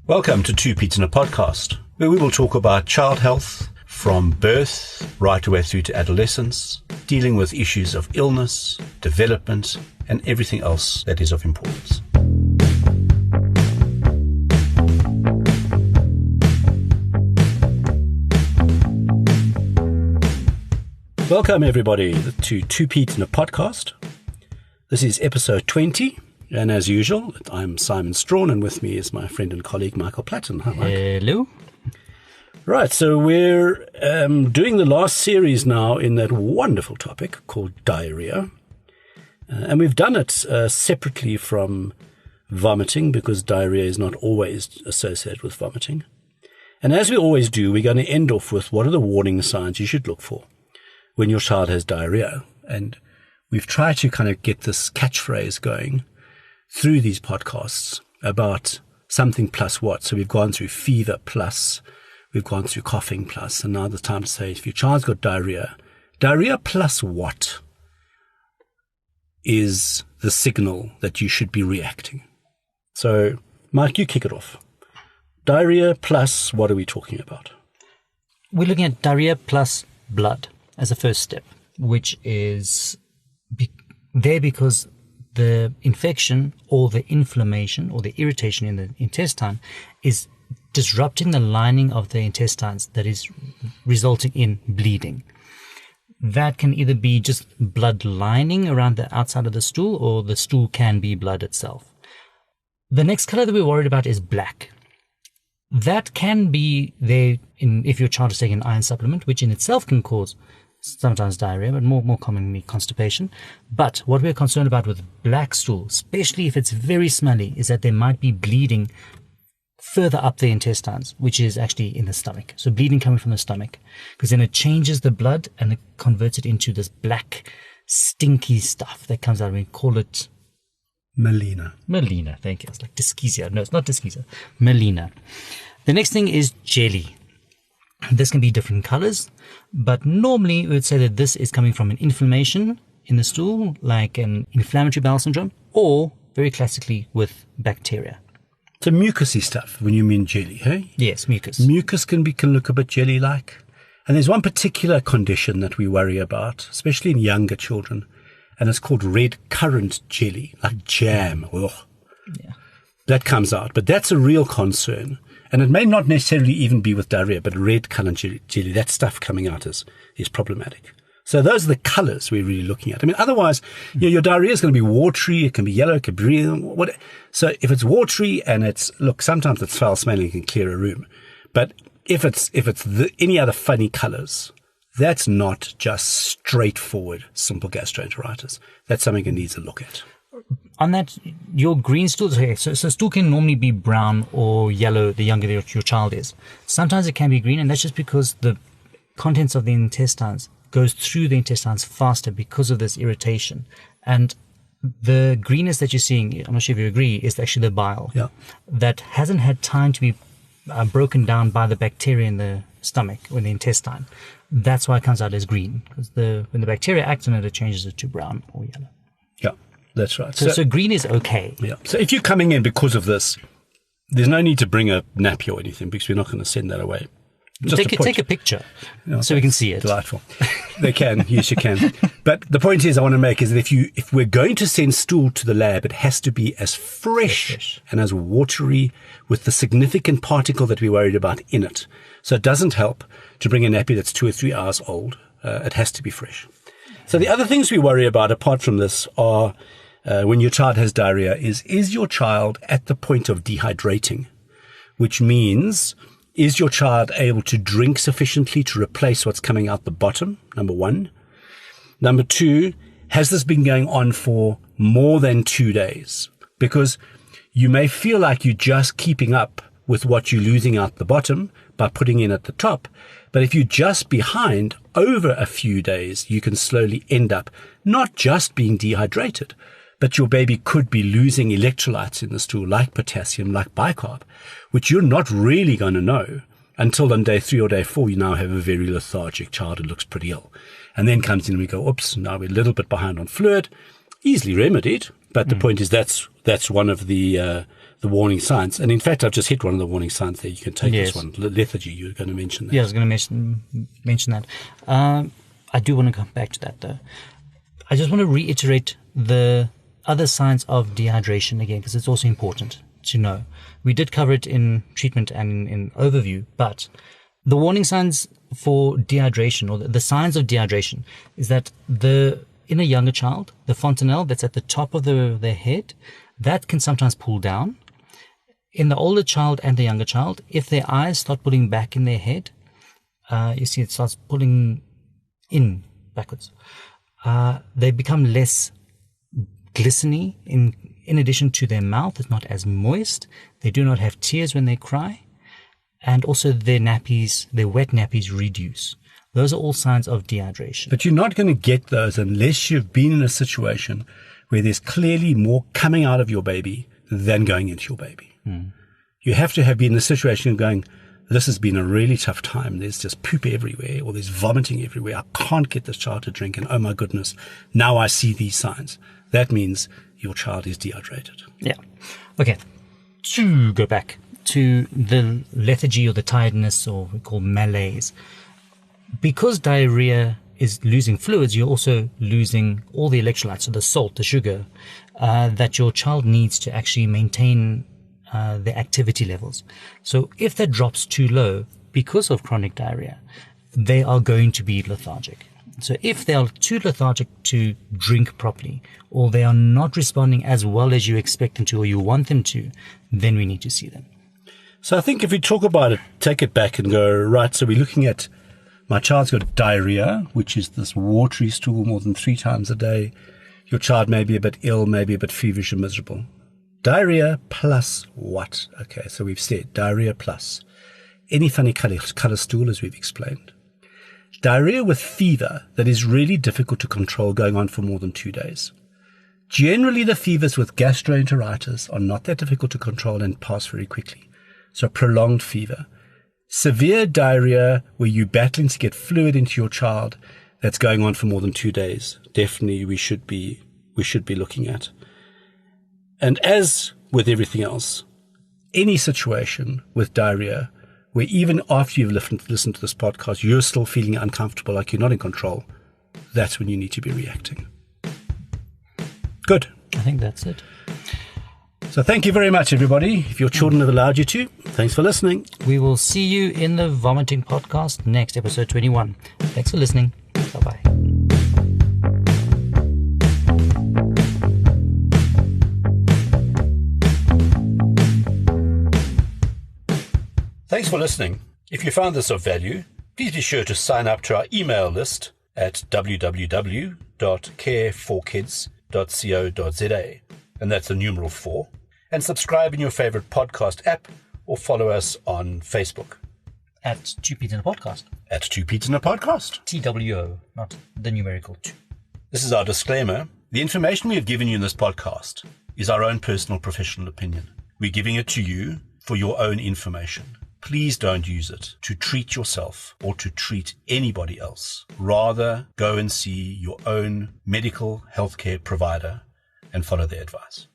Welcome to Two Pete's in a Podcast, where we will talk about child health from birth right away through to adolescence, dealing with issues of illness, development, and everything else that is of importance. Welcome everybody to Two Pete's in a Podcast. This is episode 20. And as usual, I'm Simon Strawn, and with me is my friend and colleague, Michael Platten. Hi, Mike. Hello. Right, so we're doing the last series now in that wonderful topic called diarrhea. And we've done it separately from vomiting, because diarrhea is not always associated with vomiting. And as we always do, we're going to end off with what are the warning signs you should look for when your child has diarrhea. And we've tried to kind of get this catchphrase going through these podcasts about something plus what. So we've gone through fever plus, we've gone through coughing plus, and now the time to say, if your child's got diarrhea plus what is the signal that you should be reacting? So, Mike, you kick it off. Diarrhea plus, what are we talking about? We're looking at diarrhea plus blood as a first step, which is there because the infection or the inflammation or the irritation in the intestine is disrupting the lining of the intestines that is resulting in bleeding. That can either be just blood lining around the outside of the stool, or the stool can be blood itself. The next color that we're worried about is black. That can be there if your child is taking an iron supplement, which in itself can cause sometimes diarrhea, but more commonly constipation. But what we're concerned about with black stool, especially if it's very smelly, is that there might be bleeding further up the intestines, which is actually in the stomach. So bleeding coming from the stomach, because then it changes the blood and it converts it into this black, stinky stuff that comes out. We call it melena. Melena, thank you. It's like dyschezia. No, it's not dyschezia. Melena. The next thing is jelly. This can be different colors, but normally we would say that this is coming from an inflammation in the stool, like an inflammatory bowel syndrome, or very classically with bacteria. So mucousy stuff when you mean jelly, hey? Yes, mucus. Mucus can look a bit jelly-like. And there's one particular condition that we worry about, especially in younger children, and it's called red currant jelly, like jam. Ugh. Yeah. That comes out, but that's a real concern. And it may not necessarily even be with diarrhea, but red currant jelly, that stuff coming out is problematic. So those are the colors we're really looking at. I mean, otherwise, your diarrhea is going to be watery, it can be yellow, it can be green. So if it's watery and sometimes it's foul smelling, it can clear a room. But if it's any other funny colors, that's not just straightforward simple gastroenteritis. That's something it needs a look at. On that, your green stool, so stool can normally be brown or yellow the younger your child is. Sometimes it can be green, and that's just because the contents of the intestines goes through the intestines faster because of this irritation. And the greenness that you're seeing, I'm not sure if you agree, is actually the bile that hasn't had time to be broken down by the bacteria in the stomach or in the intestine. That's why it comes out as green, because when the bacteria acts on it, it changes it to brown or yellow. Yeah. That's right. So green is okay. Yeah. So if you're coming in because of this, there's no need to bring a nappy or anything, because we're not going to send that away. Take a picture so we can see it. Delightful. They can. Yes, you can. But the point I want to make is that if we're going to send stool to the lab, it has to be as fresh and as watery, with the significant particle that we're worried about in it. So it doesn't help to bring a nappy that's 2 or 3 hours old. It has to be fresh. So the other things we worry about apart from this are when your child has diarrhea is your child at the point of dehydrating, which means, is your child able to drink sufficiently to replace what's coming out the bottom, number one. Number two, has this been going on for more than 2 days? Because you may feel like you're just keeping up with what you're losing out the bottom by putting in at the top. But if you're just behind over a few days, you can slowly end up not just being dehydrated, but your baby could be losing electrolytes in the stool, like potassium, like bicarb, which you're not really going to know until on day 3 or day 4, you now have a very lethargic child who looks pretty ill. And then comes in and we go, oops, now we're a little bit behind on fluid, easily remedied. But the point is that's one of the warning signs. And in fact, I've just hit one of the warning signs there. You can take this one. Lethargy, you were going to mention that. Yeah, I was going to mention that. I do want to come back to that, though. I just want to reiterate the other signs of dehydration again, because it's also important to know. We did cover it in treatment and in overview, but the warning signs for dehydration, or the signs of dehydration, is that in a younger child, the fontanelle that's at the top of their head, that can sometimes pull down. In the older child and the younger child, if their eyes start pulling back in their head, you see it starts pulling in backwards. They become less glistening. In addition to their mouth, it's not as moist. They do not have tears when they cry. And also their wet nappies reduce. Those are all signs of dehydration. But you're not going to get those unless you've been in a situation where there's clearly more coming out of your baby than going into your baby. You have to have been in a situation going, this has been a really tough time. There's just poop everywhere, or there's vomiting everywhere. I can't get this child to drink, and oh my goodness, now I see these signs. That means your child is dehydrated. Yeah. Okay. To go back to the lethargy or the tiredness, or we call malaise. Because diarrhea is losing fluids, you're also losing all the electrolytes, so the salt, the sugar, that your child needs to actually maintain the activity levels. So if that drops too low because of chronic diarrhea, they are going to be lethargic. So if they are too lethargic to drink properly, or they are not responding as well as you expect them to or you want them to, then we need to see them. So I think if we talk about it, take it back and go, right, so we're looking at my child's got diarrhea, which is this watery stool more than 3 times a day. Your child may be a bit ill, maybe a bit feverish and miserable. Diarrhea plus what? Okay, so we've said diarrhea plus any funny color stool, as we've explained. Diarrhea with fever that is really difficult to control, going on for more than 2 days. Generally, the fevers with gastroenteritis are not that difficult to control and pass very quickly. So prolonged fever. Severe diarrhea where you're battling to get fluid into your child that's going on for more than 2 days. Definitely we should be looking at. And as with everything else, any situation with diarrhea where even after you've listened to this podcast, you're still feeling uncomfortable, like you're not in control, that's when you need to be reacting. Good. I think that's it. So thank you very much, everybody. If your children have allowed you to, thanks for listening. We will see you in the Vomiting Podcast next, episode 21. Thanks for listening. Bye-bye. Thanks for listening. If you found this of value, please be sure to sign up to our email list at www.careforkids.co.za, and that's the numeral 4, and subscribe in your favorite podcast app or follow us on Facebook. At 2 Peas in a Podcast. At 2 Peas in a Podcast. TWO, not the numerical 2. This is our disclaimer. The information we have given you in this podcast is our own personal professional opinion. We're giving it to you for your own information. Please don't use it to treat yourself or to treat anybody else. Rather, go and see your own medical healthcare provider and follow their advice.